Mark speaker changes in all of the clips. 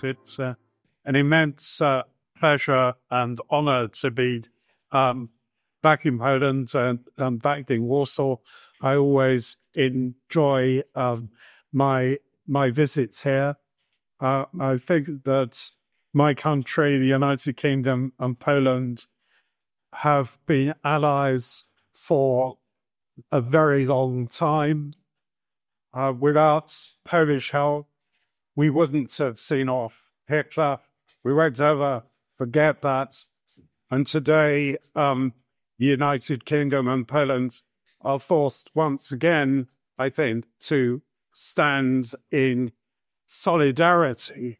Speaker 1: that it's an immense pleasure and honor to be back in Poland and back in Warsaw. I always enjoy my visits here. I think that my country, the United Kingdom and Poland, have been allies for a very long time. Without Polish help, we wouldn't have seen off Hitler. We won't ever forget that. And today, the United Kingdom and Poland are forced once again, I think, to stand in solidarity.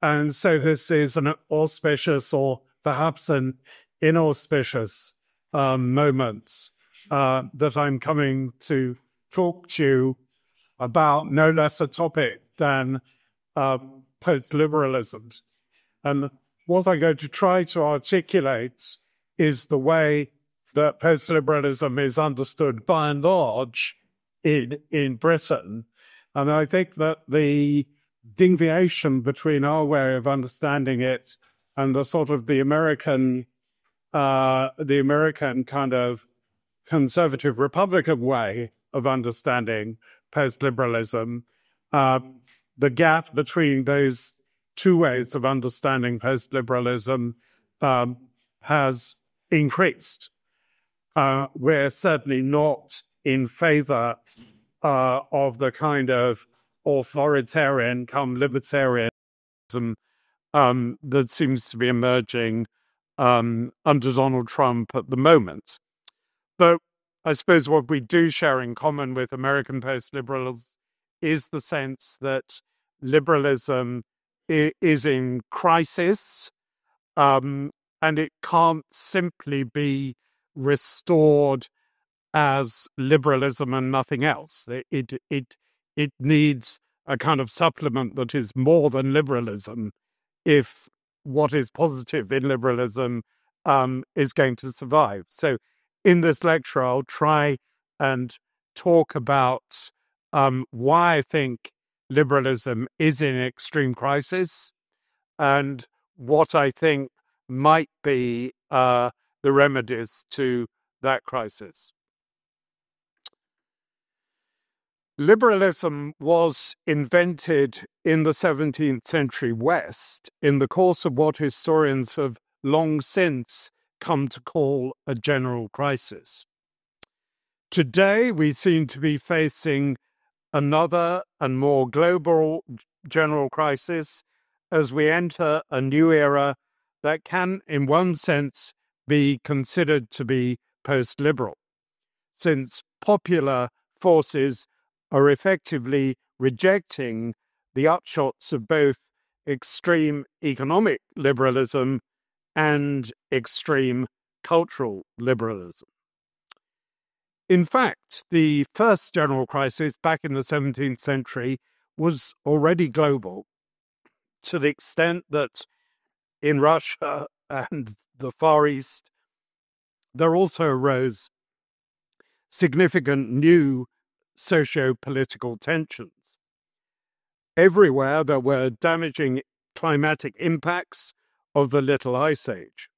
Speaker 1: And so this is an auspicious or perhaps an inauspicious moment that I'm coming to talk to you about no less a topic than post-liberalism. And what I'm going to try to articulate is the way that post-liberalism is understood by and large in Britain. And I think that the deviation between our way of understanding it and the sort of the American kind of conservative Republican way of understanding post-liberalism, the gap between those two ways of understanding post-liberalism has increased. We're certainly not in favor of the kind of authoritarian come libertarianism that seems to be emerging under Donald Trump at the moment. But I suppose what we do share in common with American post-liberals is the sense that liberalism is in crisis, and it can't simply be restored as liberalism and nothing else. It needs a kind of supplement that is more than liberalism if what is positive in liberalism is going to survive. So in this lecture, I'll try and talk about why I think liberalism is in extreme crisis and what I think might be the remedies to that crisis. Liberalism was invented in the 17th century West in the course of what historians have long since come to call a general crisis. Today, we seem to be facing another and more global general crisis as we enter a new era that can, in one sense, be considered to be post-liberal, since popular forces are effectively rejecting the upshots of both extreme economic liberalism and extreme cultural liberalism. In fact, the first general crisis back in the 17th century was already global to the extent that in Russia and the Far East, there also arose significant new socio-political tensions. Everywhere there were damaging climatic impacts of the Little Ice Age.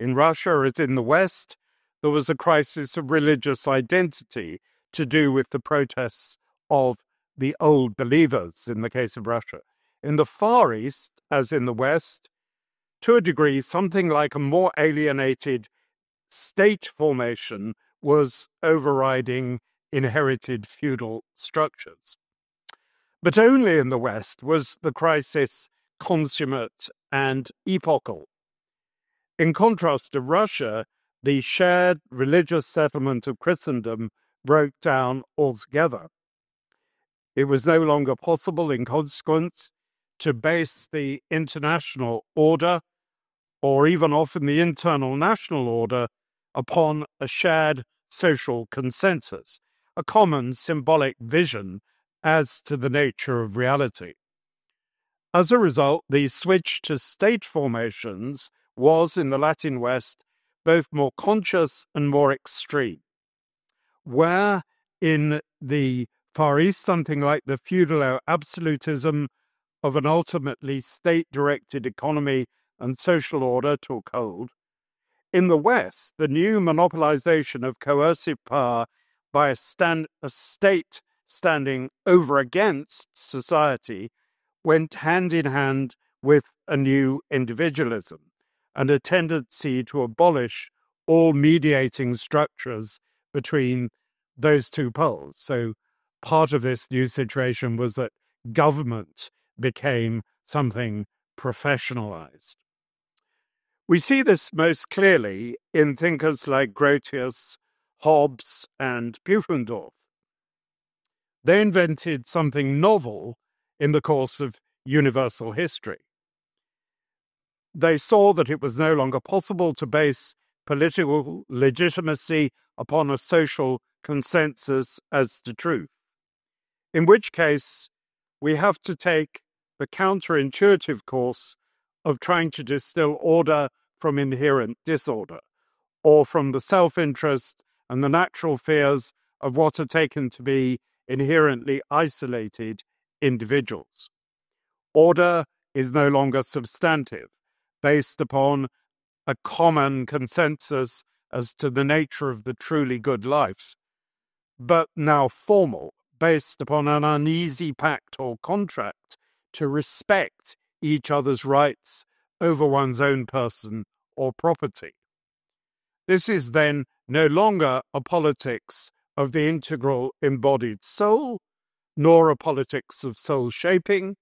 Speaker 1: In Russia, as in the West, there was a crisis of religious identity to do with the protests of the old believers in the case of Russia. In the Far East, as in the West, to a degree, something like a more alienated state formation was overriding inherited feudal structures. But only in the West was the crisis consummate and epochal. In contrast to Russia, the shared religious settlement of Christendom broke down altogether. It was no longer possible, in consequence, to base the international order, or even often the internal national order, upon a shared social consensus, a common symbolic vision as to the nature of reality. As a result, the switch to state formations was, in the Latin West, both more conscious and more extreme. Where in the Far East, something like the feudal absolutism of an ultimately state-directed economy and social order took hold. In the West, the new monopolization of coercive power by a state standing over against society went hand in hand with a new individualism and a tendency to abolish all mediating structures between those two poles. So part of this new situation was that government became something professionalized. We see this most clearly in thinkers like Grotius, Hobbes, and Pufendorf. They invented something novel in the course of universal history. They saw that it was no longer possible to base political legitimacy upon a social consensus as to truth, in which case we have to take the counterintuitive course of trying to distill order from inherent disorder, or from the self-interest and the natural fears of what are taken to be inherently isolated individuals. Order is no longer substantive, based upon a common consensus as to the nature of the truly good life, but now formal, based upon an uneasy pact or contract to respect each other's rights over one's own person or property. This is then no longer a politics of the integral embodied soul, nor a politics of soul shaping,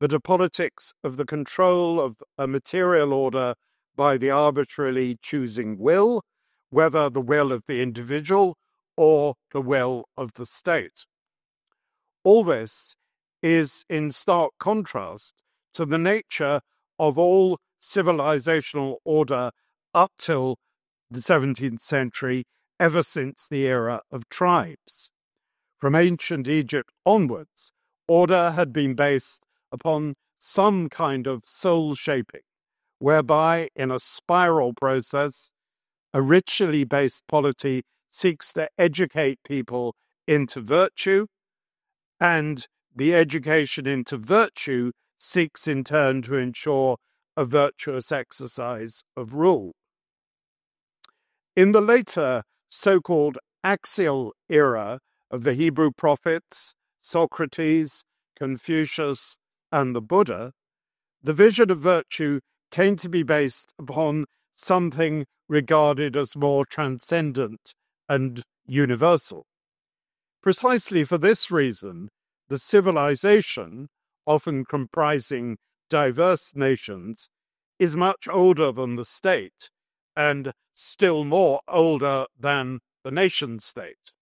Speaker 1: but a politics of the control of a material order by the arbitrarily choosing will, whether the will of the individual or the will of the state. All this is in stark contrast to the nature of all civilizational order up till the 17th century, ever since the era of tribes. From ancient Egypt onwards, order had been based upon some kind of soul shaping, whereby in a spiral process, a ritually based polity seeks to educate people into virtue, and the education into virtue seeks in turn to ensure a virtuous exercise of rule. In the later so-called axial era of the Hebrew prophets, Socrates, Confucius, and the Buddha, the vision of virtue came to be based upon something regarded as more transcendent and universal. Precisely for this reason, the civilization, often comprising diverse nations, is much older than the state, and still more older than the nation-state.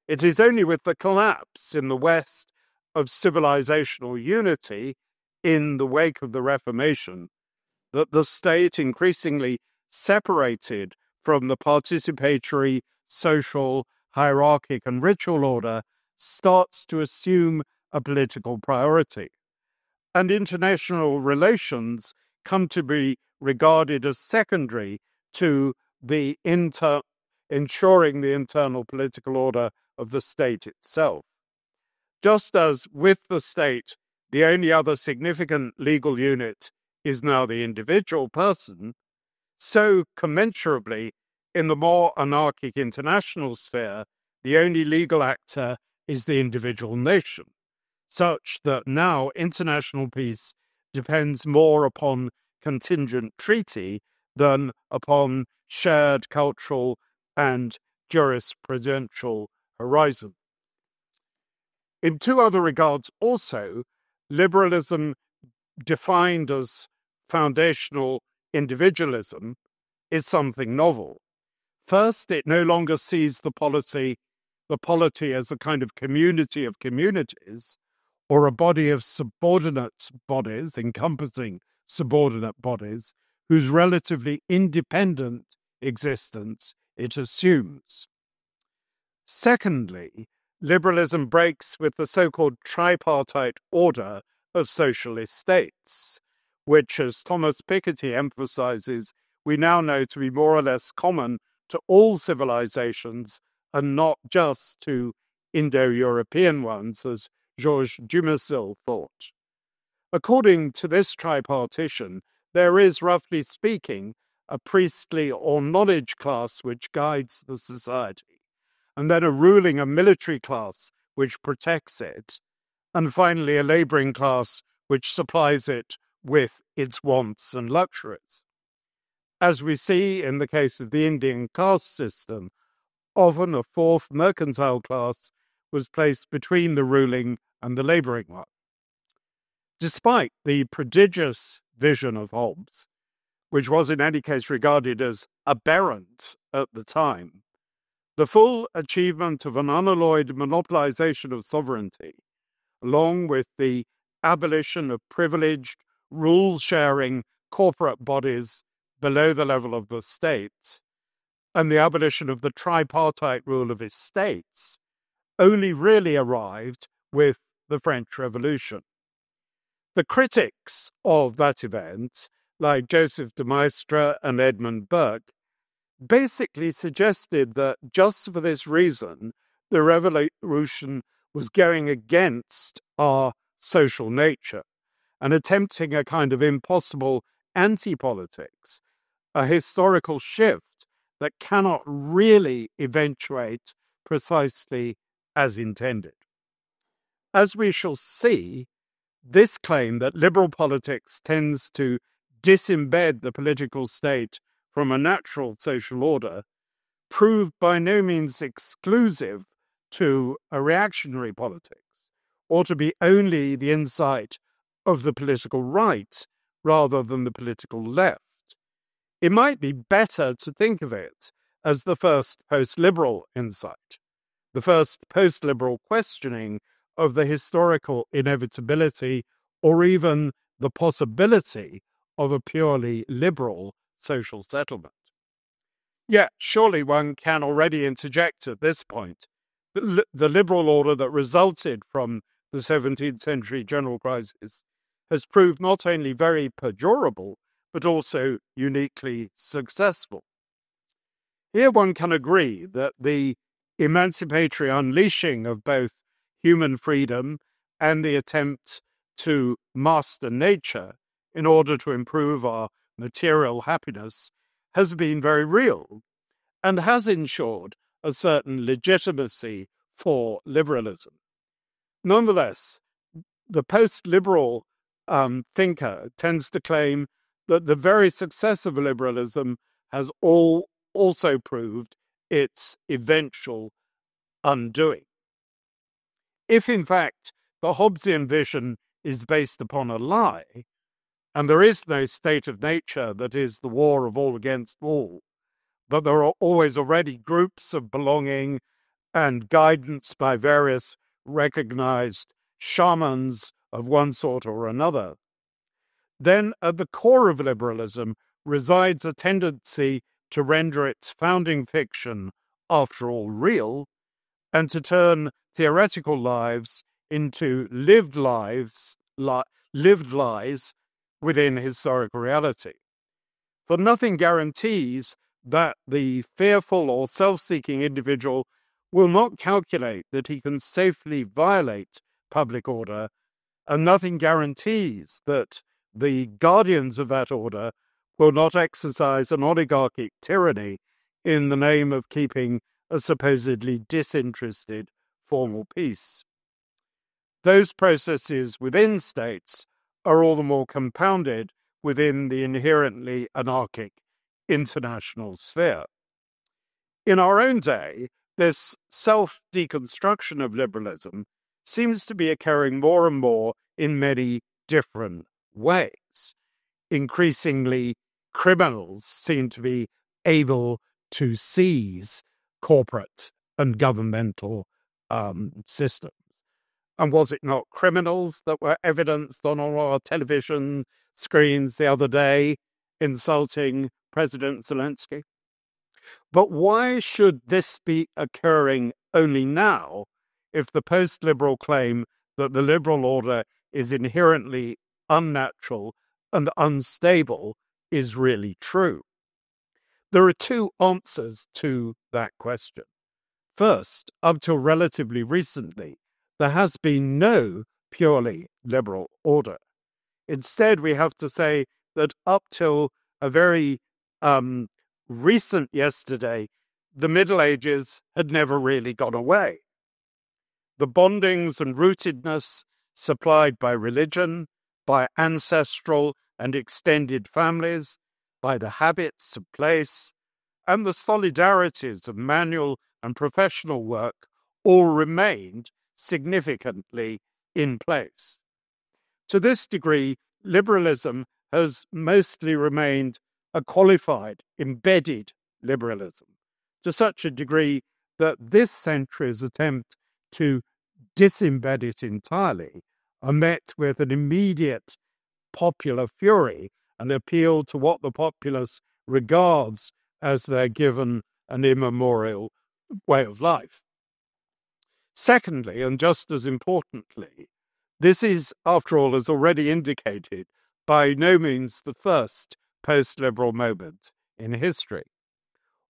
Speaker 1: It is only with the collapse in the West of civilizational unity in the wake of the Reformation that the state increasingly separated from the participatory, social, hierarchic, and ritual order starts to assume a political priority. And international relations come to be regarded as secondary to the ensuring the internal political order of the state itself. Just as with the state, the only other significant legal unit is now the individual person, so commensurably, in the more anarchic international sphere, the only legal actor is the individual nation, such that now international peace depends more upon contingent treaty than upon shared cultural and jurisprudential horizon. In two other regards also, liberalism, defined as foundational individualism, is something novel. First, it no longer sees the polity as a kind of community of communities, or a body of subordinate bodies, encompassing subordinate bodies, whose relatively independent existence it assumes. Secondly, liberalism breaks with the so-called tripartite order of socialist states, which, as Thomas Piketty emphasizes, we now know to be more or less common to all civilizations and not just to Indo-European ones, as Georges Dumézil thought. According to this tripartition, there is, roughly speaking, a priestly or knowledge class which guides the society, and then a ruling and military class which protects it, and finally a labouring class which supplies it with its wants and luxuries. As we see in the case of the Indian caste system, often a fourth mercantile class was placed between the ruling and the labouring one. Despite the prodigious vision of Hobbes, which was in any case regarded as aberrant at the time, the full achievement of an unalloyed monopolization of sovereignty, along with the abolition of privileged, rule-sharing corporate bodies below the level of the state, and the abolition of the tripartite rule of estates, only really arrived with the French Revolution. The critics of that event, like Joseph de Maistre and Edmund Burke, basically suggested that just for this reason, the revolution was going against our social nature and attempting a kind of impossible anti-politics, a historical shift that cannot really eventuate precisely as intended. As we shall see, this claim that liberal politics tends to disembed the political state from a natural social order proved by no means exclusive to a reactionary politics, or to be only the insight of the political right rather than the political left. It might be better to think of it as the first post-liberal insight, the first post-liberal questioning of the historical inevitability or even the possibility of a purely liberal social settlement. Yet, surely one can already interject at this point that the liberal order that resulted from the 17th century general crisis has proved not only very perdurable, but also uniquely successful. Here one can agree that the emancipatory unleashing of both human freedom and the attempt to master nature in order to improve our material happiness has been very real and has ensured a certain legitimacy for liberalism. Nonetheless, the post-liberal thinker tends to claim that the very success of liberalism has also proved its eventual undoing. If, in fact, the Hobbesian vision is based upon a lie, and there is no state of nature that is the war of all against all, but there are always already groups of belonging and guidance by various recognized shamans of one sort or another, then at the core of liberalism resides a tendency to render its founding fiction, after all, real, and to turn theoretical lives into lived lies within historical reality. For nothing guarantees that the fearful or self-seeking individual will not calculate that he can safely violate public order, and nothing guarantees that the guardians of that order will not exercise an oligarchic tyranny in the name of keeping a supposedly disinterested formal peace. Those processes within states are all the more compounded within the inherently anarchic international sphere. In our own day, this self-deconstruction of liberalism seems to be occurring more and more in many different ways. Increasingly, criminals seem to be able to seize corporate and governmental systems. And was it not criminals that were evidenced on our television screens the other day insulting President Zelensky? But why should this be occurring only now if the post-liberal claim that the liberal order is inherently unnatural and unstable is really true? There are two answers to that question. First, up till relatively recently, there has been no purely liberal order. Instead, we have to say that up till a very recent yesterday, the Middle Ages had never really gone away. The bondings and rootedness supplied by religion, by ancestral and extended families, by the habits of place, and the solidarities of manual and professional work all remained significantly in place. To this degree, liberalism has mostly remained a qualified, embedded liberalism, to such a degree that this century's attempt to disembed it entirely are met with an immediate popular fury and appeal to what the populace regards as their given and immemorial way of life. Secondly, and just as importantly, this is, after all, as already indicated, by no means the first post-liberal moment in history.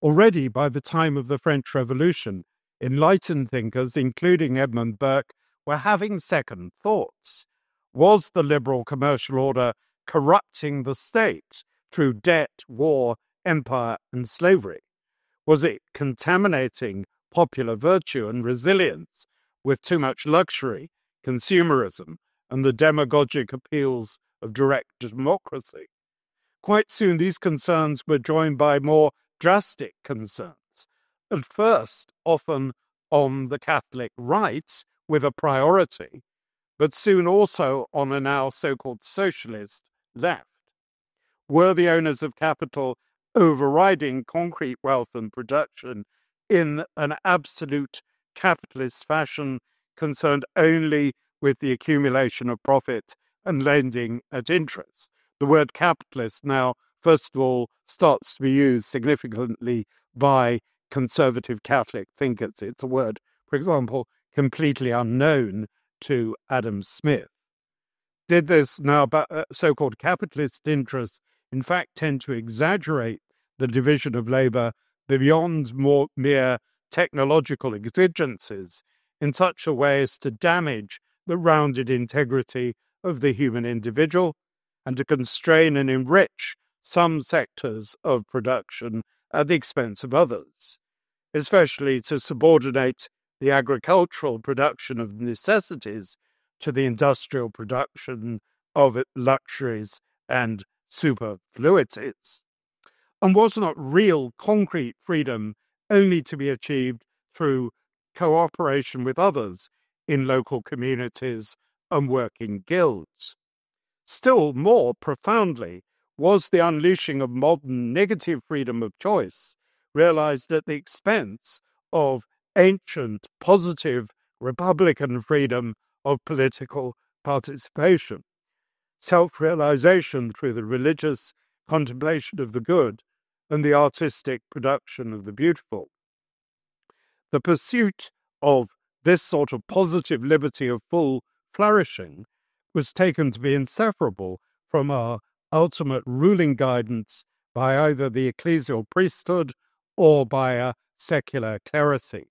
Speaker 1: Already by the time of the French Revolution, enlightened thinkers, including Edmund Burke, were having second thoughts. Was the liberal commercial order corrupting the state through debt, war, empire, and slavery? Was it contaminating popular virtue and resilience with too much luxury, consumerism, and the demagogic appeals of direct democracy? Quite soon, these concerns were joined by more drastic concerns. At first, often on the Catholic right, with a priority, but soon also on a now so-called socialist left. Were the owners of capital overriding concrete wealth and production in an absolute capitalist fashion concerned only with the accumulation of profit and lending at interest? The word capitalist now, first of all, starts to be used significantly by conservative Catholic thinkers. It's a word, for example, completely unknown to Adam Smith. Did this now so-called capitalist interests in fact tend to exaggerate the division of labour beyond more mere technological exigencies in such a way as to damage the rounded integrity of the human individual and to constrain and enrich some sectors of production at the expense of others, especially to subordinate the agricultural production of necessities to the industrial production of luxuries and superfluities? And was not real concrete freedom only to be achieved through cooperation with others in local communities and working guilds? Still more profoundly, was the unleashing of modern negative freedom of choice realized at the expense of ancient positive republican freedom of political participation, self-realization through the religious contemplation of the good and the artistic production of the beautiful? The pursuit of this sort of positive liberty of full flourishing was taken to be inseparable from our ultimate ruling guidance by either the ecclesial priesthood or by a secular clerisy.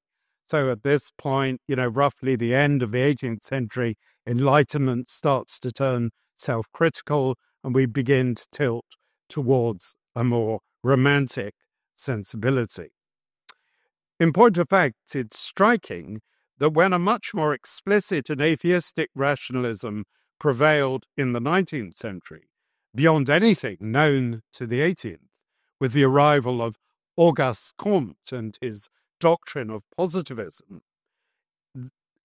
Speaker 1: So at this point, roughly the end of the 18th century, Enlightenment starts to turn self-critical and we begin to tilt towards a more romantic sensibility. In point of fact, it's striking that when a much more explicit and atheistic rationalism prevailed in the 19th century, beyond anything known to the 18th, with the arrival of Auguste Comte and his doctrine of positivism,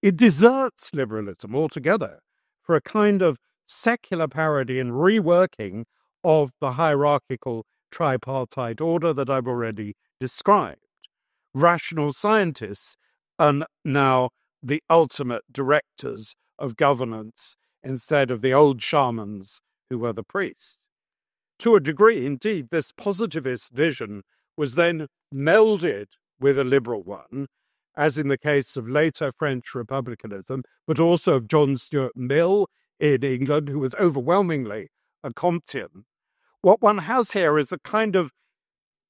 Speaker 1: it deserts liberalism altogether for a kind of secular parody and reworking of the hierarchical tripartite order that I've already described. Rational scientists are now the ultimate directors of governance instead of the old shamans who were the priests. To a degree, indeed, this positivist vision was then melded with a liberal one, as in the case of later French republicanism, but also of John Stuart Mill in England, who was overwhelmingly a Comtean. What one has here is a kind of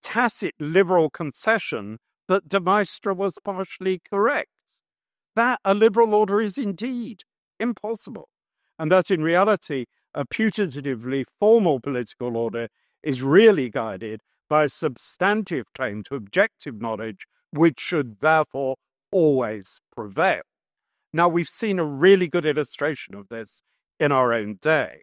Speaker 1: tacit liberal concession that de Maistre was partially correct, that a liberal order is indeed impossible, and that in reality
Speaker 2: a putatively formal political order is really guided by a substantive claim to objective knowledge, which should therefore always prevail. Now, we've seen a really good illustration of this in our own day,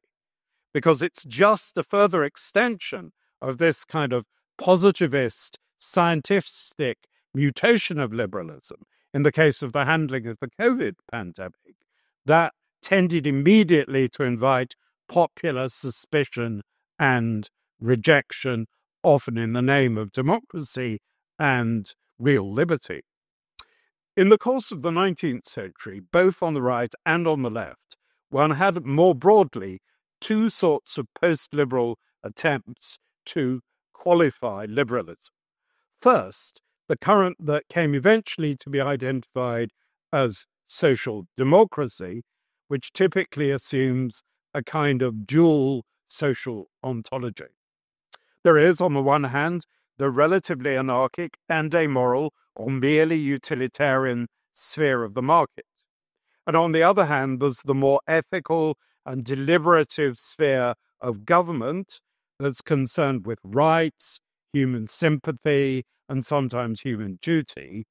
Speaker 2: because it's just a further extension of this kind of positivist, scientific mutation of liberalism in the case of the handling of the COVID pandemic that tended immediately to invite popular suspicion and rejection, often in the name of democracy and real liberty. In the course of the 19th century, both on the right and on the left, one had more broadly two sorts of post-liberal attempts to qualify liberalism. First, the current that came eventually to be identified as social democracy, which typically assumes a kind of dual social ontology. There is, on the one hand, the relatively anarchic and amoral or merely utilitarian sphere of the market. And on the other hand, there's the more ethical and deliberative sphere of government that's concerned with rights, human sympathy, and sometimes human duty,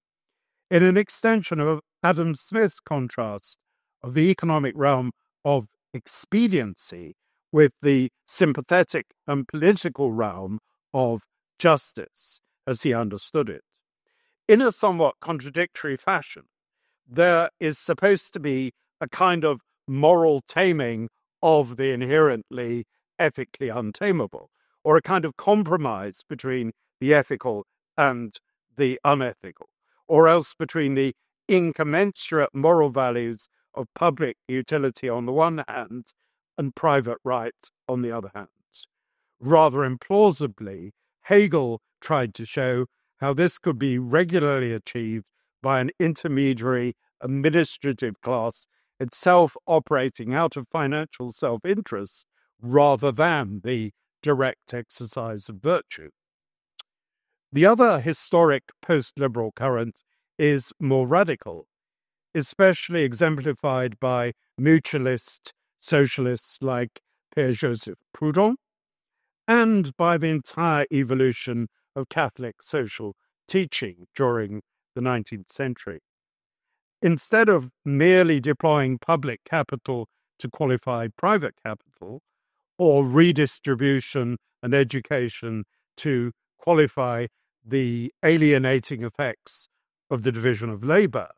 Speaker 2: in an extension of Adam Smith's contrast of the economic realm of expediency with the sympathetic and political realm of justice, as he understood it. In a somewhat contradictory fashion, there is supposed to be a kind of moral taming of the inherently ethically untamable, or a kind of compromise between the ethical and the unethical, or else between the incommensurate moral values of public utility on the one hand and private right on the other hand. Rather implausibly, Hegel tried to show how this could be regularly achieved by an intermediary administrative class itself operating out of financial self-interest rather than the direct exercise of virtue. The other historic post-liberal current is more radical, especially exemplified by mutualist socialists like Pierre-Joseph Proudhon, and by the entire evolution of Catholic social teaching during the 19th century. Instead of merely deploying public capital to qualify private capital, or redistribution and education to qualify the alienating effects of the division of labor,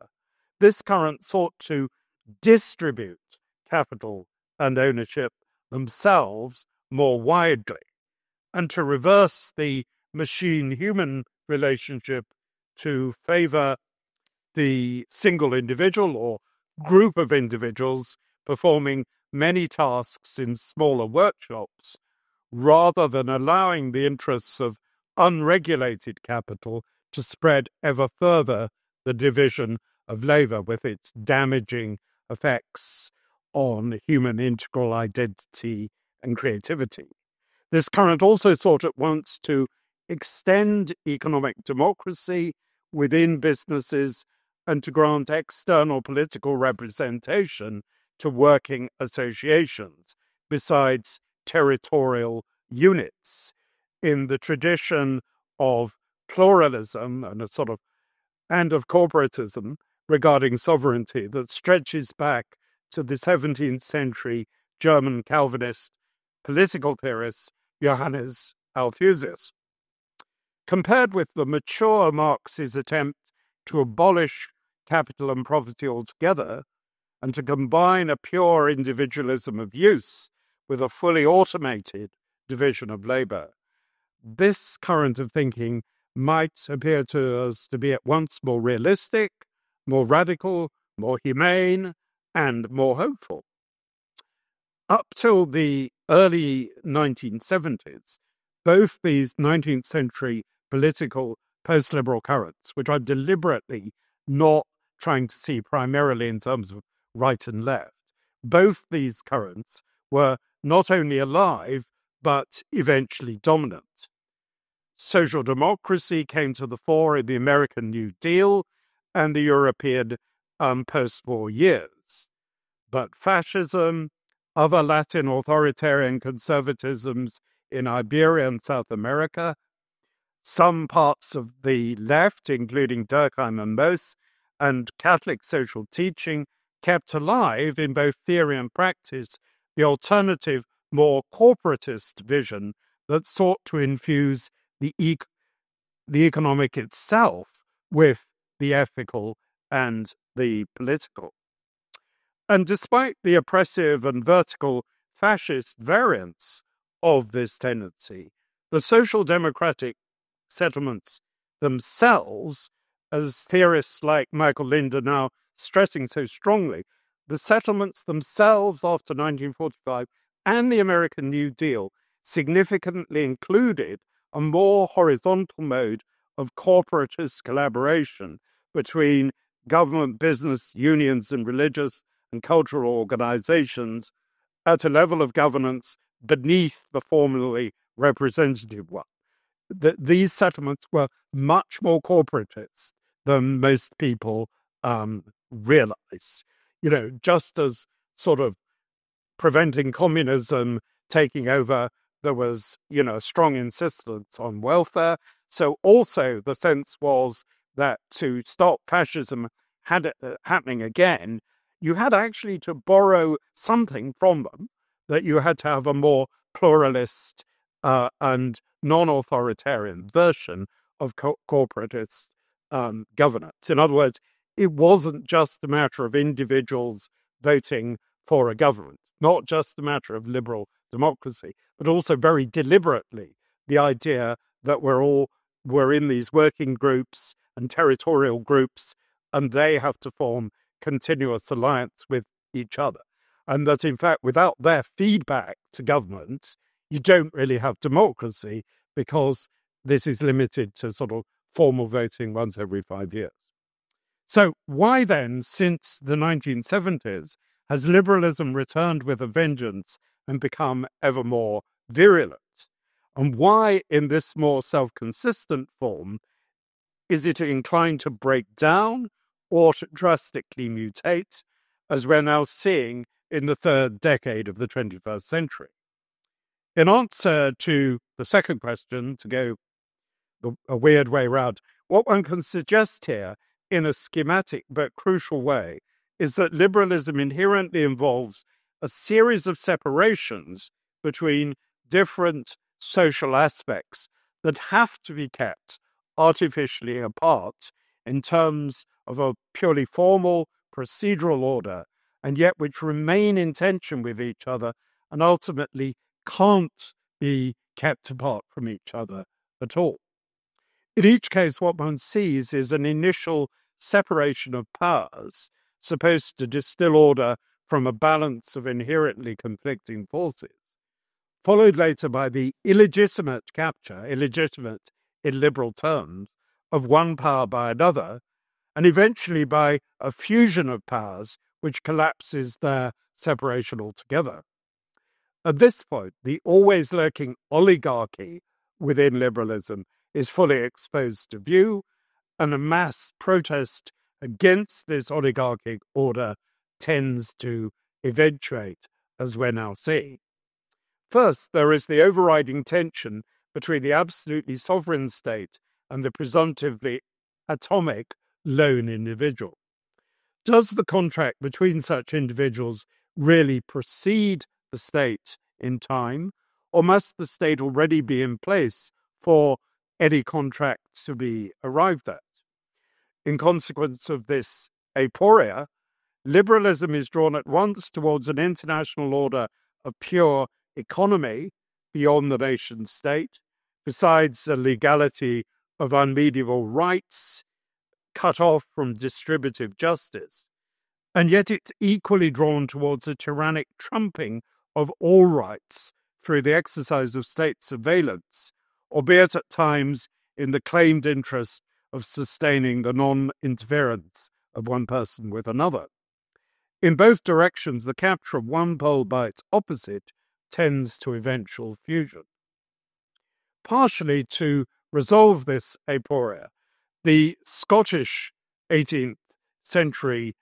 Speaker 2: this current sought to distribute capital and ownership themselves more widely, and to reverse the machine-human relationship to favor the single individual or group of individuals performing many tasks in smaller workshops, rather than allowing the interests of unregulated capital to spread ever further the division of labor with its damaging effects on human integral identity and creativity. This current also sought at once to extend economic democracy within businesses and to grant external political representation to working associations, besides territorial units, in the tradition of pluralism and of corporatism regarding sovereignty that stretches back to the 17th century German Calvinist political theorist Johannes Althusius. Compared with the mature Marx's attempt to abolish capital and property altogether, and to combine a pure individualism of use with a fully automated division of labor, this current of thinking might appear to us to be at once more realistic, more radical, more humane, and more hopeful. Up till the early 1970s, both these 19th century political post-liberal currents, which I'm deliberately not trying to see primarily in terms of right and left, both these currents were not only alive, but eventually dominant. Social democracy came to the fore in the American New Deal and the European post-war years. But fascism, other Latin authoritarian conservatisms in Iberia and South America, some parts of the left, including Durkheim and Mauss, and Catholic social teaching kept alive in both theory and practice the alternative, more corporatist vision that sought to infuse the economic itself with the ethical and the political. And despite the oppressive and vertical fascist variants of this tendency, the social democratic settlements themselves, as theorists like Michael Lind are now stressing so strongly, the settlements themselves after 1945 and the American New Deal significantly included a more horizontal mode of corporatist collaboration between government, business, unions, and religious and cultural organizations at a level of governance beneath the formally representative one. These settlements were much more corporatist than most people realize. Just as sort of preventing communism taking over, there was, a strong insistence on welfare. So also the sense was that to stop fascism happening again, you had actually to borrow something from them, that you had to have a more pluralist and non-authoritarian version of corporatist governance. In other words, it wasn't just a matter of individuals voting for a government, not just a matter of liberal democracy, but also very deliberately the idea that we're in these working groups and territorial groups, and they have to form continuous alliance with each other. And that, in fact, without their feedback to government, you don't really have democracy, because this is limited to sort of formal voting once every 5 years. So why then, since the 1970s, has liberalism returned with a vengeance and become ever more virulent? And why, in this more self-consistent form, is it inclined to break down or to drastically mutate, as we're now seeing in the third decade of the 21st century? In answer to the second question, to go a weird way round, what one can suggest here in a schematic but crucial way is that liberalism inherently involves a series of separations between different social aspects that have to be kept artificially apart in terms of a purely formal procedural order, and yet which remain in tension with each other and ultimately can't be kept apart from each other at all. In each case, what one sees is an initial separation of powers supposed to distill order from a balance of inherently conflicting forces, followed later by the illegitimate capture, illegitimate in liberal terms, of one power by another, and eventually by a fusion of powers which collapses their separation altogether. At this point, the always lurking oligarchy within liberalism is fully exposed to view, and a mass protest against this oligarchic order tends to eventuate, as we're now seeing. First, there is the overriding tension between the absolutely sovereign state and the presumptively atomic lone individual. Does the contract between such individuals really precede the state in time, or must the state already be in place for any contract to be arrived at? In consequence of this aporia, liberalism is drawn at once towards an international order of pure economy beyond the nation state, besides the legality of unmediable rights cut off from distributive justice. And yet it's equally drawn towards a tyrannic trumping of all rights through the exercise of state surveillance, albeit at times in the claimed interest of sustaining the non-interference of one person with another. In both directions, the capture of one pole by its opposite tends to eventual fusion. Partially to resolve this aporia, the Scottish 18th century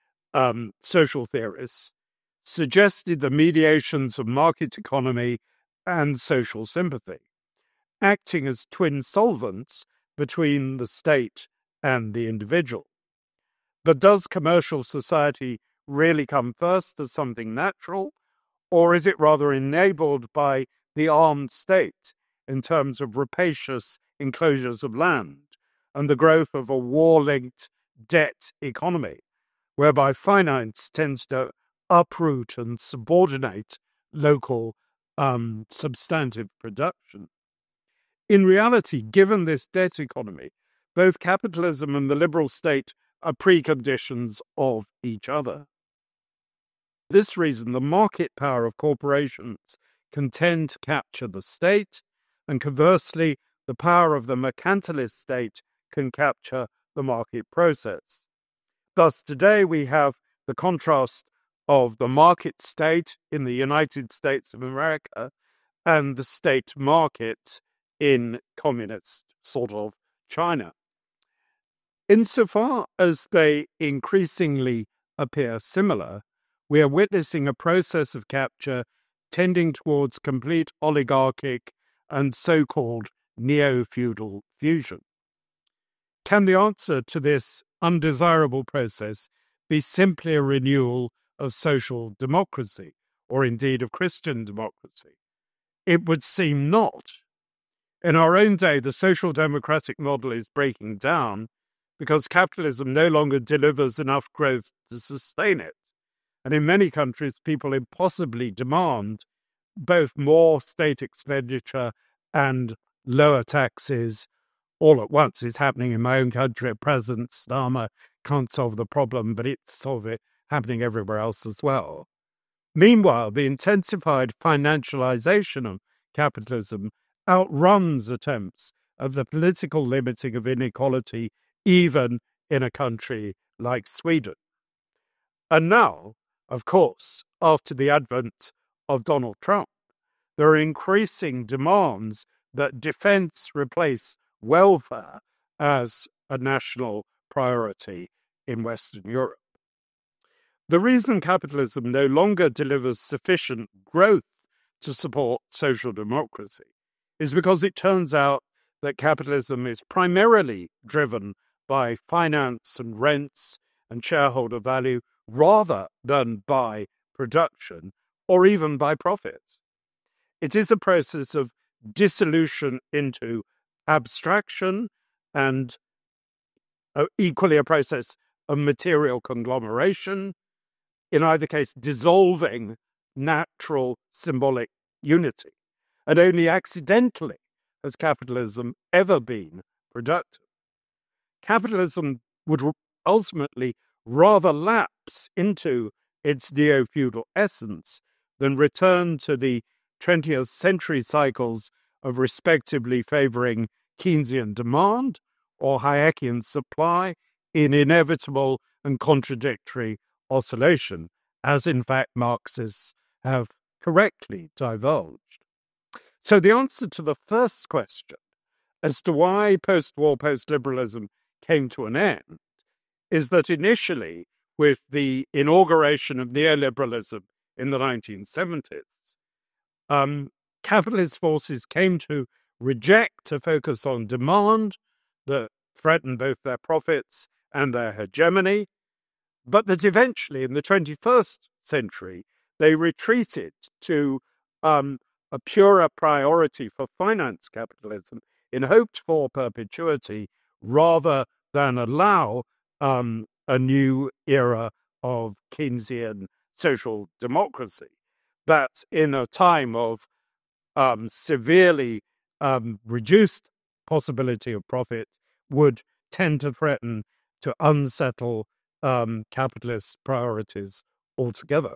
Speaker 2: social theorists suggested the mediations of market economy and social sympathy, acting as twin solvents between the state and the individual. But does commercial society really come first as something natural, or is it rather enabled by the armed state in terms of rapacious enclosures of land and the growth of a war-linked debt economy, whereby finance tends to uproot and subordinate local substantive production? In reality, given this debt economy, both capitalism and the liberal state are preconditions of each other. For this reason, the market power of corporations can tend to capture the state, and conversely, the power of the mercantilist state can capture the market process. Thus, today we have the contrast of the market state in the United States of America and the state market in communist sort of China. Insofar as they increasingly appear similar, we are witnessing a process of capture tending towards complete oligarchic and so-called neo-feudal fusion. Can the answer to this undesirable process be simply a renewal of social democracy, or indeed of Christian democracy? It would seem not. In our own day, the social democratic model is breaking down because capitalism no longer delivers enough growth to sustain it. And in many countries, people impossibly demand both more state expenditure and lower taxes all at once. It's happening in my own country at present. Starmer can't solve the problem, but it's happening everywhere else as well. Meanwhile, the intensified financialization of capitalism outruns attempts of the political limiting of inequality, even in a country like Sweden. And now, of course, after the advent of Donald Trump, there are increasing demands that defense replace welfare as a national priority in Western Europe. The reason capitalism no longer delivers sufficient growth to support social democracy is because it turns out that capitalism is primarily driven by finance and rents and shareholder value rather than by production or even by profits. It is a process of dissolution into abstraction and equally a process of material conglomeration, in either case dissolving natural symbolic unity. And only accidentally has capitalism ever been productive. Capitalism would ultimately rather lapse into its neo-feudal essence than return to the 20th century cycles of respectively favoring Keynesian demand or Hayekian supply in inevitable and contradictory oscillation, as in fact Marxists have correctly divulged. So the answer to the first question as to why post-war, post-liberalism came to an end is that initially, with the inauguration of neoliberalism in the 1970s, capitalist forces came to reject a focus on demand that threatened both their profits and their hegemony, but that eventually in the 21st century, they retreated to a purer priority for finance capitalism in hoped-for perpetuity rather than allow a new era of Keynesian social democracy that in a time of severely reduced possibility of profit would tend to threaten to unsettle capitalist priorities altogether.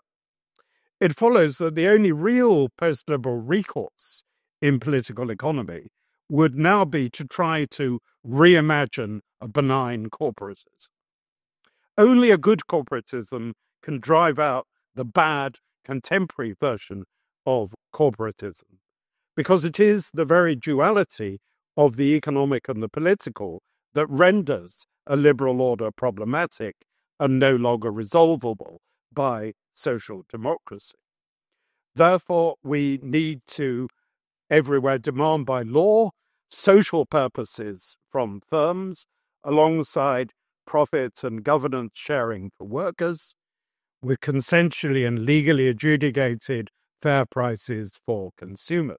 Speaker 2: It follows that the only real post-liberal recourse in political economy would now be to try to reimagine a benign corporatism. Only a good corporatism can drive out the bad contemporary version of corporatism, because it is the very duality of the economic and the political that renders a liberal order problematic and no longer resolvable by social democracy. Therefore, we need to everywhere demand by law social purposes from firms alongside profits and governance sharing for workers, with consensually and legally adjudicated fair prices for consumers.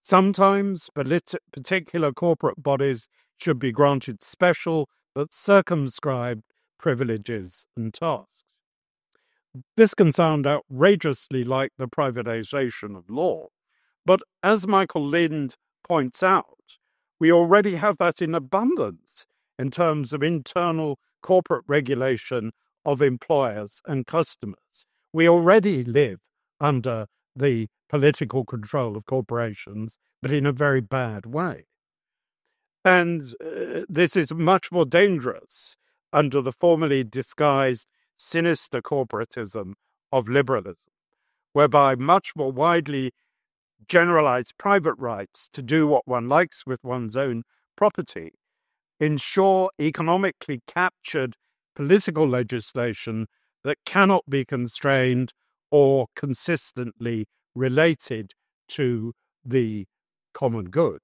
Speaker 2: Sometimes particular corporate bodies should be granted special but circumscribed privileges and tasks. This can sound outrageously like the privatization of law, but as Michael Lind points out, we already have that in abundance in terms of internal corporate regulation of employers and customers. We already live under the political control of corporations, but in a very bad way. And this is much more dangerous under the formally disguised sinister corporatism of liberalism, whereby much more widely generalized private rights to do what one likes with one's own property ensure economically captured political legislation that cannot be constrained or consistently related to the common good.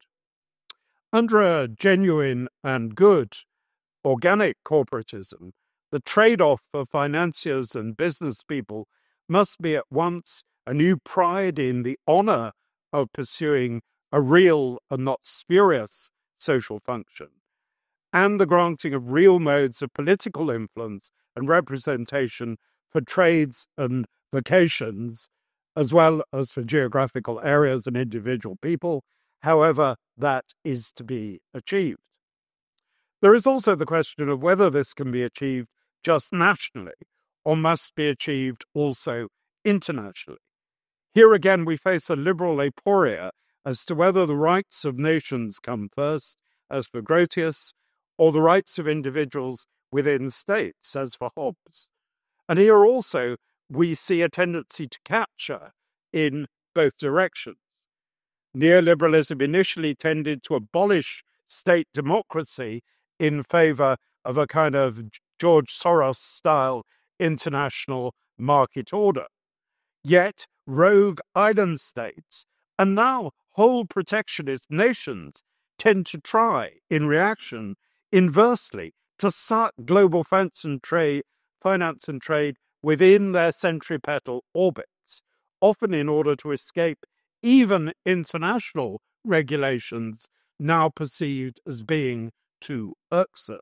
Speaker 2: Under a genuine and good organic corporatism, the trade-off for financiers and business people must be at once a new pride in the honor of pursuing a real and not spurious social function, and the granting of real modes of political influence and representation for trades and vocations, as well as for geographical areas and individual people, however that is to be achieved. There is also the question of whether this can be achieved just nationally or must be achieved also internationally. Here again, we face a liberal aporia as to whether the rights of nations come first, as for Grotius, or the rights of individuals within states, as for Hobbes. And here also we see a tendency to capture in both directions. Neoliberalism initially tended to abolish state democracy in favor of a kind of George Soros-style international market order. Yet rogue island states and now whole protectionist nations tend to try, in reaction, inversely, to suck global finance and trade within their centripetal orbits, often in order to escape even international regulations now perceived as being too irksome.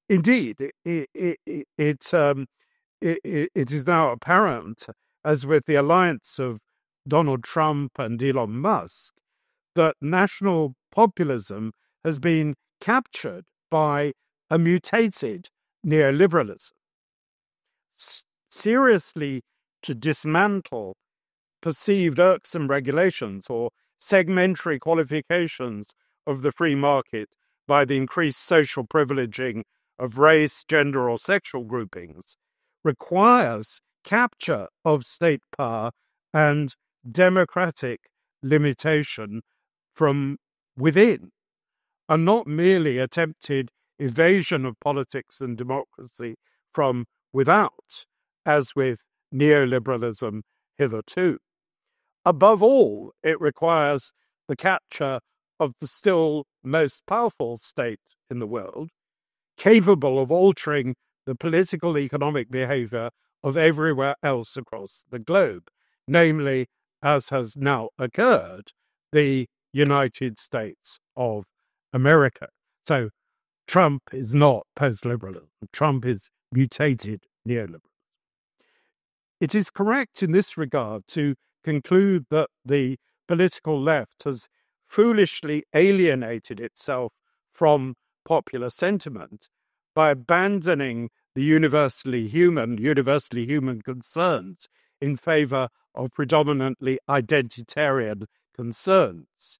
Speaker 2: Indeed, it is now apparent, as with the alliance of Donald Trump and Elon Musk, that national populism has been captured by a mutated neoliberalism. Seriously, to dismantle perceived irksome regulations or segmentary qualifications of the free market by the increased social privileging of race, gender, or sexual groupings requires capture of state power and democratic limitation from within, and not merely attempted evasion of politics and democracy from without, as with neoliberalism hitherto. Above all, it requires the capture of the still most powerful state in the world, capable of altering the political economic behavior of everywhere else across the globe, namely, as has now occurred, the United States of America. So Trump is not post-liberalism. Trump is mutated neoliberalism. It is correct in this regard to conclude that the political left has foolishly alienated itself from popular sentiment by abandoning the universally human concerns in favor of predominantly identitarian concerns,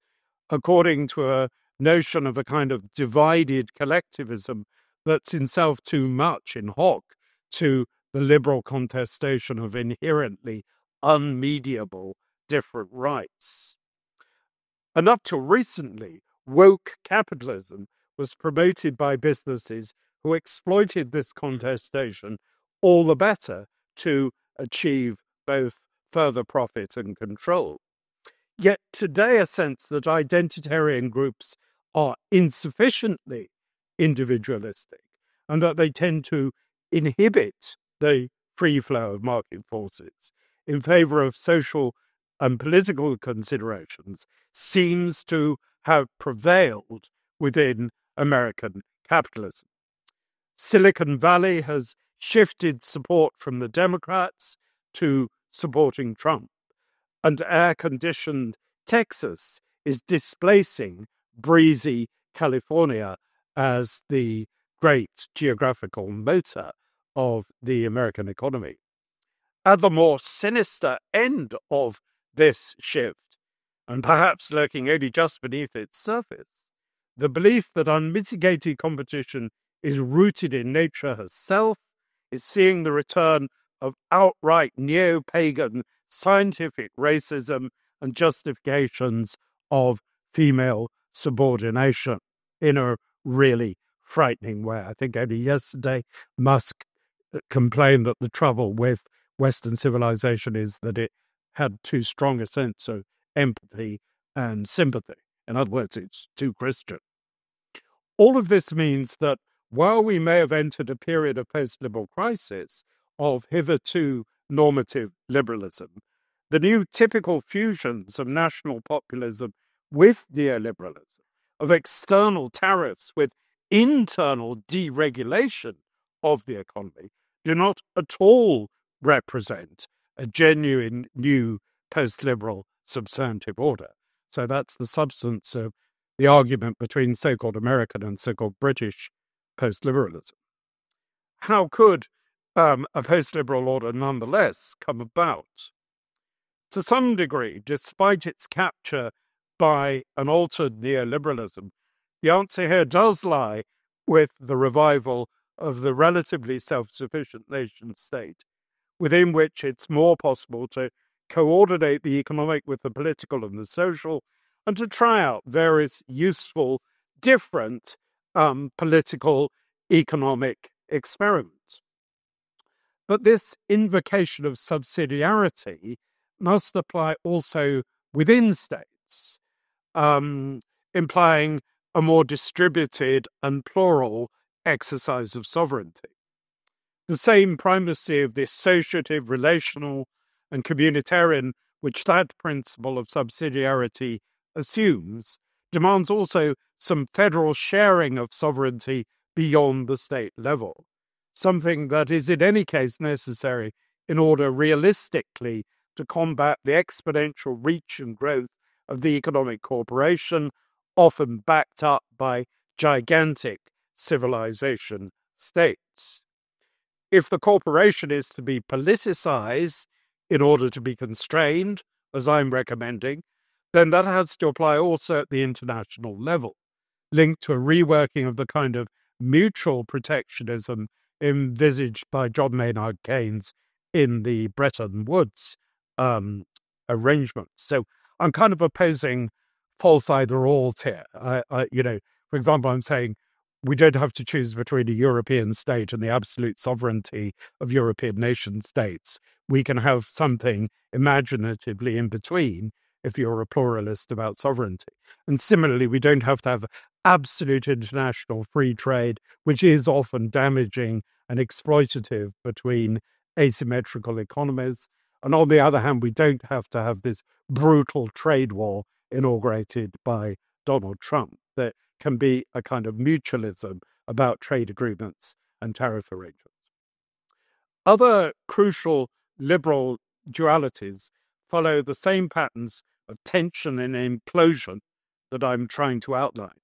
Speaker 2: according to a notion of a kind of divided collectivism that's itself too much in hoc to the liberal contestation of inherently unmediable different rights. And up till recently, woke capitalism was promoted by businesses who exploited this contestation all the better to achieve both further profit and control. Yet today a sense that identitarian groups are insufficiently individualistic and that they tend to inhibit the free flow of market forces in favor of social and political considerations seems to have prevailed within American capitalism. Silicon Valley has shifted support from the Democrats to supporting Trump, and air-conditioned Texas is displacing breezy California as the great geographical motor of the American economy. At the more sinister end of this shift, and perhaps lurking only just beneath its surface, the belief that unmitigated competition is rooted in nature herself is seeing the return of outright neo-pagan scientific racism and justifications of female subordination in a really frightening way. I think only yesterday Musk complained that the trouble with Western civilization is that it had too strong a sense of empathy and sympathy. In other words, it's too Christian. All of this means that while we may have entered a period of post-liberal crisis of hitherto normative liberalism, the new typical fusions of national populism with neoliberalism, of external tariffs with internal deregulation of the economy, do not at all represent a genuine new post-liberal substantive order. So that's the substance of the argument between so-called American and so-called British post-liberalism. How could a post-liberal order nonetheless come about? To some degree, despite its capture by an altered neoliberalism, the answer here does lie with the revival of the relatively self-sufficient nation state, within which it's more possible to coordinate the economic with the political and the social, and to try out various useful, different political, economic experiments. But this invocation of subsidiarity must apply also within states, implying a more distributed and plural exercise of sovereignty. The same primacy of the associative, relational, and communitarian which that principle of subsidiarity assumes demands also some federal sharing of sovereignty beyond the state level, something that is in any case necessary in order realistically to combat the exponential reach and growth of the economic corporation, often backed up by gigantic civilization states. If the corporation is to be politicized in order to be constrained, as I'm recommending, then that has to apply also at the international level, linked to a reworking of the kind of mutual protectionism envisaged by John Maynard Keynes in the Bretton Woods arrangement. So I'm kind of opposing false either-ors here. For example, I'm saying we don't have to choose between a European state and the absolute sovereignty of European nation states. We can have something imaginatively in between if you're a pluralist about sovereignty. And similarly, we don't have to have absolute international free trade, which is often damaging and exploitative between asymmetrical economies. And on the other hand, we don't have to have this brutal trade war inaugurated by Donald Trump. There can be a kind of mutualism about trade agreements and tariff arrangements. Other crucial liberal dualities follow the same patterns of tension and implosion that I'm trying to outline.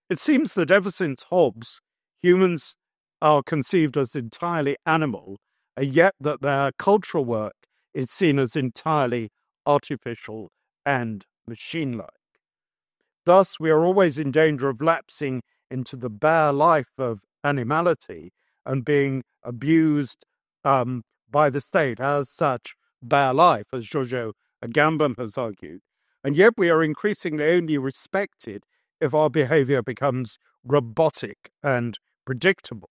Speaker 2: It seems that ever since Hobbes, humans are conceived as entirely animal, and yet that their cultural work is seen as entirely artificial and machine-like. Thus, we are always in danger of lapsing into the bare life of animality and being abused by the state as such bare life, as Giorgio Agamben has argued. And yet we are increasingly only respected if our behavior becomes robotic and predictable,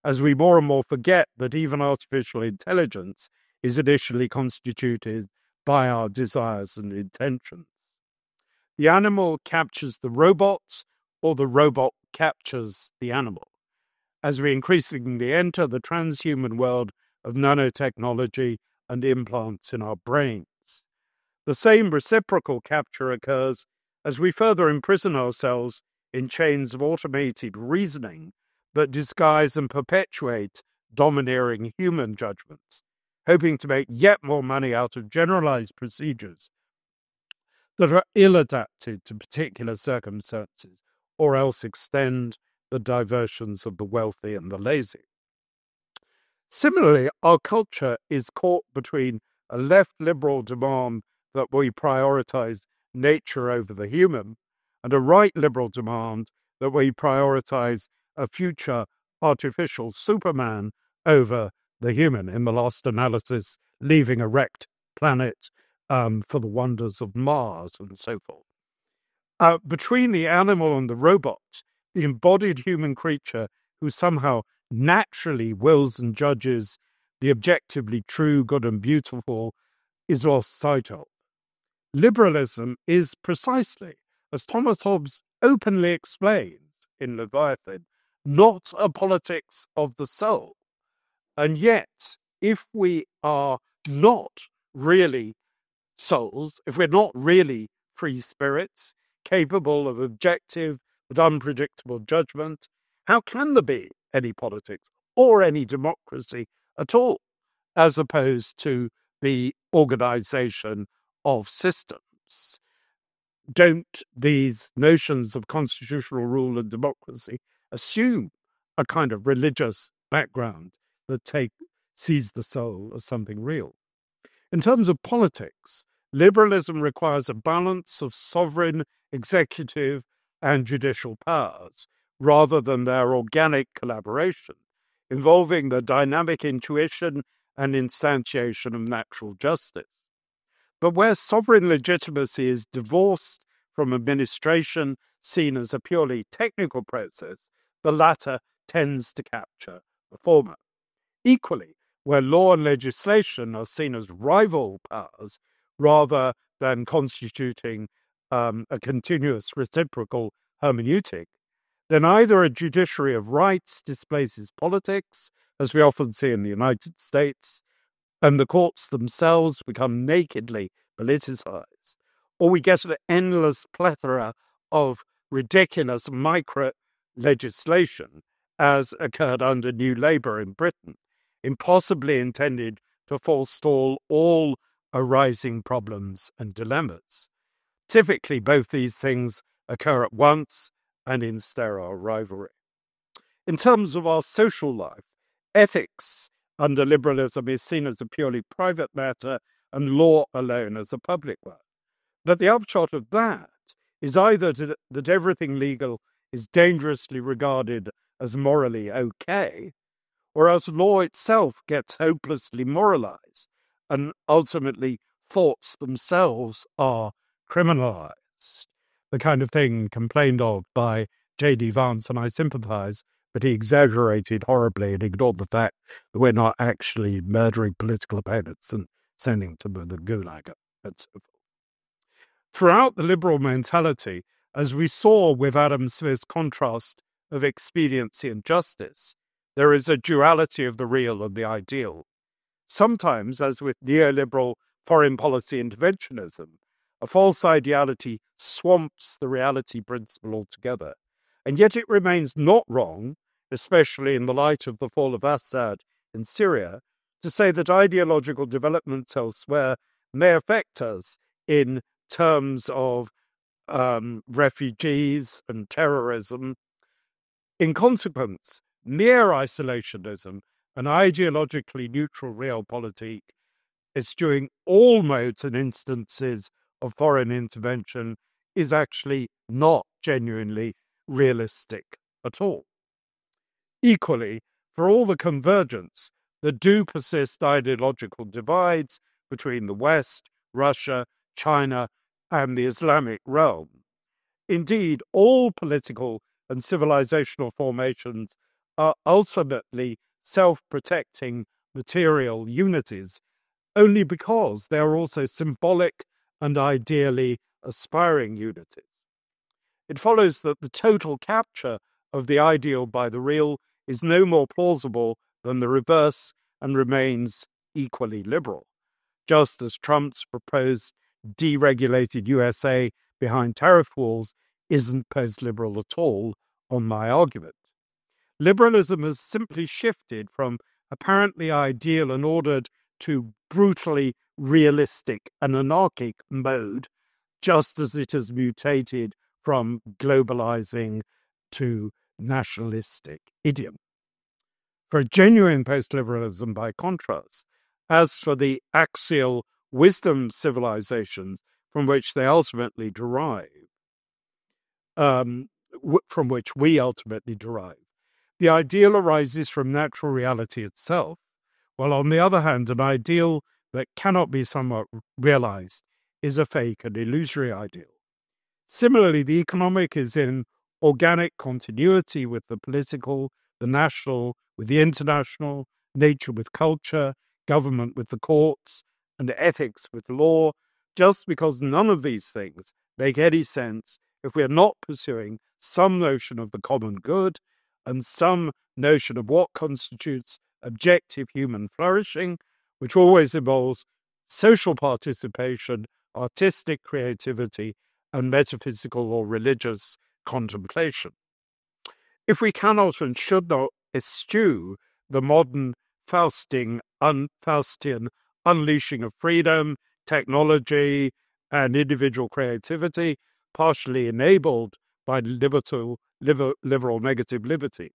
Speaker 2: as we more and more forget that even artificial intelligence is initially constituted by our desires and intentions. The animal captures the robot, or the robot captures the animal, as we increasingly enter the transhuman world of nanotechnology and implants in our brains. The same reciprocal capture occurs as we further imprison ourselves in chains of automated reasoning that disguise and perpetuate domineering human judgments, hoping to make yet more money out of generalized procedures that are ill-adapted to particular circumstances, or else extend the diversions of the wealthy and the lazy. Similarly, our culture is caught between a left liberal demand that we prioritize nature over the human, and a right liberal demand that we prioritize a future artificial Superman over the human, in the last analysis, leaving a wrecked planet for the wonders of Mars and so forth. Between the animal and the robot, the embodied human creature who somehow naturally wills and judges the objectively true, good, and beautiful is lost sight of. Liberalism is precisely, as Thomas Hobbes openly explains in Leviathan, not a politics of the soul. And yet, if we are not really souls, if we're not really free spirits, capable of objective but unpredictable judgment, how can there be any politics or any democracy at all, as opposed to the organization of systems? Don't these notions of constitutional rule and democracy assume a kind of religious background that sees the soul as something real? In terms of politics, liberalism requires a balance of sovereign, executive, and judicial powers, rather than their organic collaboration, involving the dynamic intuition and instantiation of natural justice. But where sovereign legitimacy is divorced from administration, seen as a purely technical process, the latter tends to capture the former. Equally, where law and legislation are seen as rival powers rather than constituting a continuous reciprocal hermeneutic, then either a judiciary of rights displaces politics, as we often see in the United States, and the courts themselves become nakedly politicized, or we get an endless plethora of ridiculous micro-legislation, as occurred under New Labour in Britain, impossibly intended to forestall all arising problems and dilemmas. Typically, both these things occur at once and in sterile rivalry. In terms of our social life, ethics under liberalism is seen as a purely private matter and law alone as a public one. But the upshot of that is either that everything legal is dangerously regarded as morally okay, or else law itself gets hopelessly moralized, and ultimately thoughts themselves are criminalized. The kind of thing complained of by J.D. Vance, and I sympathize, but he exaggerated horribly and ignored the fact that we're not actually murdering political opponents and sending them to the gulag and so forth. Throughout the liberal mentality, as we saw with Adam Smith's contrast of expediency and justice, there is a duality of the real and the ideal. Sometimes, as with neoliberal foreign policy interventionism, a false ideality swamps the reality principle altogether. And yet it remains not wrong, especially in the light of the fall of Assad in Syria, to say that ideological developments elsewhere may affect us in terms of refugees and terrorism. In consequence, mere isolationism, an ideologically neutral realpolitik, eschewing all modes and instances of foreign intervention, is actually not genuinely realistic at all. Equally, for all the convergence, there do persist ideological divides between the West, Russia, China, and the Islamic realm. Indeed, all political and civilizational formations are ultimately self-protecting material unities, only because they are also symbolic and ideally aspiring unities. It follows that the total capture of the ideal by the real is no more plausible than the reverse and remains equally liberal, just as Trump's proposed deregulated USA behind tariff walls isn't post-liberal at all on my argument. Liberalism has simply shifted from apparently ideal and ordered to brutally realistic and anarchic mode, just as it has mutated from globalizing to nationalistic idiom. For genuine post-liberalism, by contrast, as for the axial wisdom civilizations from which they ultimately derive, from which we ultimately derive, the ideal arises from natural reality itself, while on the other hand, an ideal that cannot be somewhat realized is a fake and illusory ideal. Similarly, the economic is in organic continuity with the political, the national with the international, nature with culture, government with the courts, and ethics with law, just because none of these things make any sense if we are not pursuing some notion of the common good and some notion of what constitutes objective human flourishing, which always involves social participation, artistic creativity, and metaphysical or religious contemplation. If we cannot and should not eschew the modern Faustian unleashing of freedom, technology, and individual creativity, partially enabled by liberal negative liberty,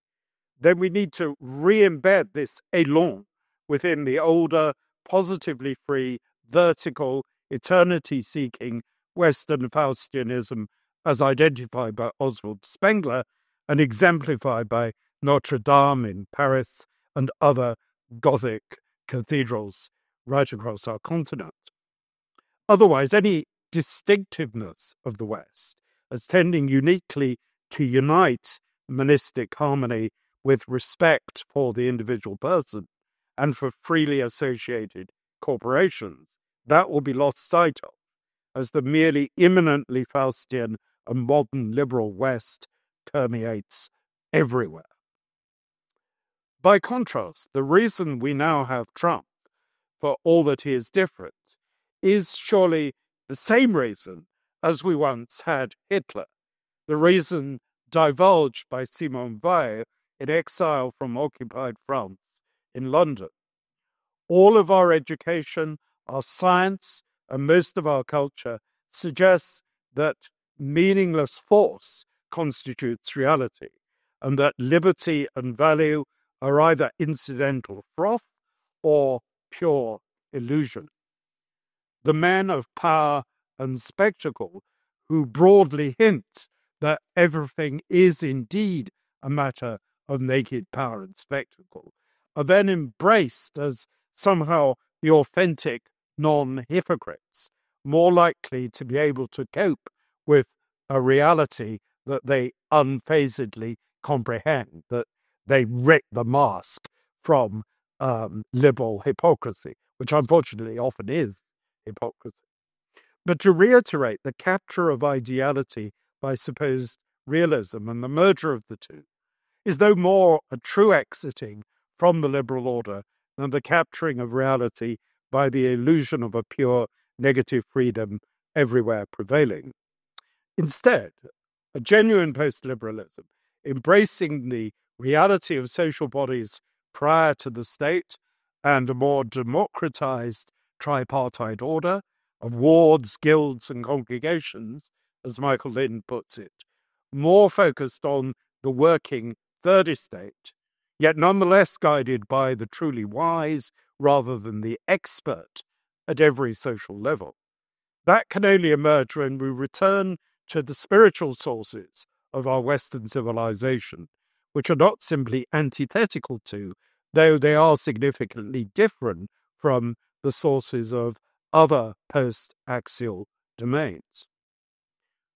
Speaker 2: then we need to re-embed this élan within the older, positively free, vertical, eternity-seeking Western Faustianism as identified by Oswald Spengler and exemplified by Notre Dame in Paris and other Gothic cathedrals right across our continent. Otherwise, any distinctiveness of the West as tending uniquely to unite monistic harmony with respect for the individual person and for freely associated corporations, that will be lost sight of as the merely imminently Faustian and modern liberal West permeates everywhere. By contrast, the reason we now have Trump, for all that he is different, is surely the same reason as we once had Hitler, the reason divulged by Simone Weil in exile from occupied France in London. All of our education, our science, and most of our culture suggests that meaningless force constitutes reality, and that liberty and value are either incidental froth or pure illusion. The men of power and spectacle who broadly hint that everything is indeed a matter of naked power and spectacle are then embraced as somehow the authentic non-hypocrites, more likely to be able to cope with a reality that they unfazedly comprehend, that they rip the mask from liberal hypocrisy, which unfortunately often is hypocrisy. But to reiterate, the capture of ideality by supposed realism and the merger of the two is no more a true exiting from the liberal order than the capturing of reality by the illusion of a pure negative freedom everywhere prevailing. Instead, a genuine post-liberalism, embracing the reality of social bodies prior to the state and a more democratized tripartite order of wards, guilds, and congregations, as Michael Lind puts it, more focused on the working third estate, yet nonetheless guided by the truly wise rather than the expert at every social level. That can only emerge when we return to the spiritual sources of our Western civilization, which are not simply antithetical to, though they are significantly different from, the sources of other post-axial domains.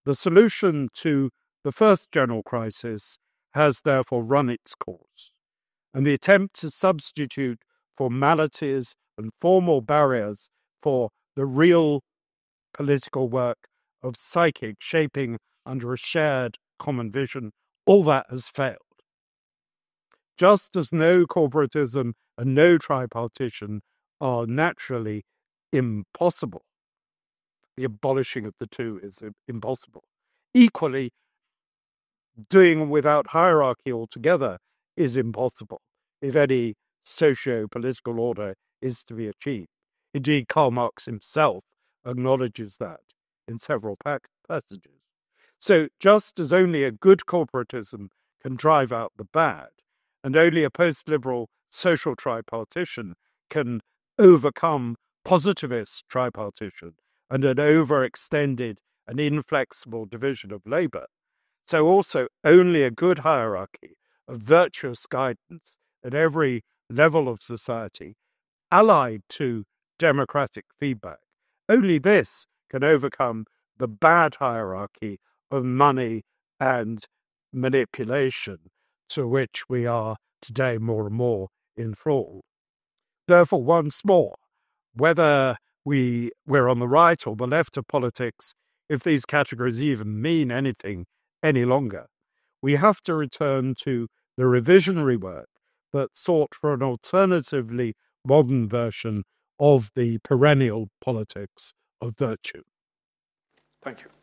Speaker 2: The solution to the first general crisis has therefore run its course, and the attempt to substitute formalities and formal barriers for the real political work of psychic shaping under a shared common vision, all that has failed. Just as no corporatism and no tripartition are naturally impossible, the abolishing of the two is impossible. Equally, doing without hierarchy altogether is impossible if any socio-political order is to be achieved. Indeed, Karl Marx himself acknowledges that in several passages. So just as only a good corporatism can drive out the bad, and only a post-liberal social tripartition can overcome positivist tripartition and an overextended and inflexible division of labour, so also only a good hierarchy of virtuous guidance at every level of society, allied to democratic feedback, only this can overcome the bad hierarchy of money and manipulation to which we are today more and more enthralled. Therefore, once more, whether we're on the right or the left of politics, if these categories even mean anything any longer, we have to return to the revisionary work that sought for an alternatively modern version of the perennial politics of virtue. Thank you.